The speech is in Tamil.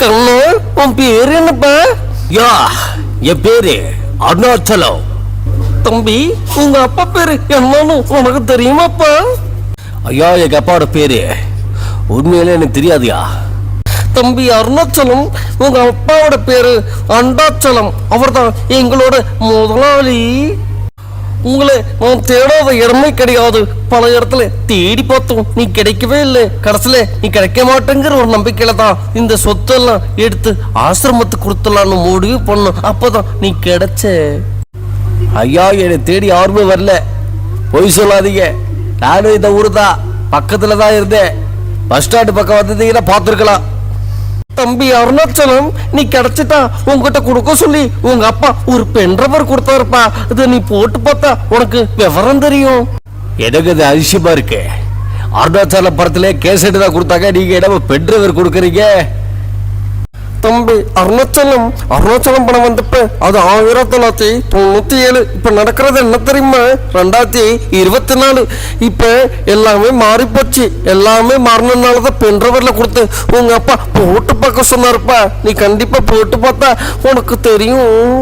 கண்ணு, உன் பேரு என்னப்பா? யா, என் பேரு அருணாச்சலம். தம்பி, உங்க அப்பா பேரு என்னன்னு உனக்கு தெரியுமாப்பா? ஐயா, எங்க அப்பாவோட பேரு உண்மையிலே எனக்கு தெரியாதுயா. தம்பி அருணாச்சலம், உங்க அப்பாவோட பேரு அண்டாச்சலம். அவர் தான் எங்களோட முதலாளி. உங்களை நான் தேடாத இடமே கிடையாது. பல இடத்துல தேடி பார்த்தோம், நீ கிடைக்கவே இல்லை. கடைசியில நீ கிடைக்க மாட்டேங்கிற ஒரு நம்பிக்கையில தான் இந்த சொத்தெல்லாம் எடுத்து ஆசிரமத்துக்கு கொடுத்துடலான்னு முடிவு பண்ணும். அப்பதான் நீ கிடைச்ச. ஐயா, என்னை தேடி யாருமே வரல, பொய் சொல்லாதீங்க. நானும் இந்த ஊரு தான், பக்கத்துல தான் இருந்தேன். பஸ் ஸ்டாண்டு பக்கம் வந்தீங்கன்னா பார்த்துருக்கலாம். தம்பி அருணாச்சலம், நீ கிடைச்சிட்டா உங்ககிட்ட கொடுக்க சொல்லி உங்க அப்பா ஒரு பென்ட்ரைவர் கொடுத்தாருப்பா. இதை நீ போட்டு பார்த்தா உனக்கு விவரம் தெரியும். எனக்கு இது அதிசயமா இருக்கு. அருணாச்சலம் படத்துல கேசட் தான் கொடுத்தாங்க, நீங்க என்ன பென்ட்ரைவர் கொடுக்குறீங்க? தம்பி அருணாச்சலம் படம் வந்தப்ப அது 1997. இப்ப நடக்கிறது என்ன தெரியுமா? 2024. இப்ப எல்லாமே மாறி போச்சு. எல்லாமே மாறினதுனாலதான் பென்ட்ரைவர்ல கொடுத்து உங்க அப்பா போட்டு பார்க்க சொன்னாருப்பா. நீ கண்டிப்பா போட்டு பார்த்தா உனக்கு தெரியும்.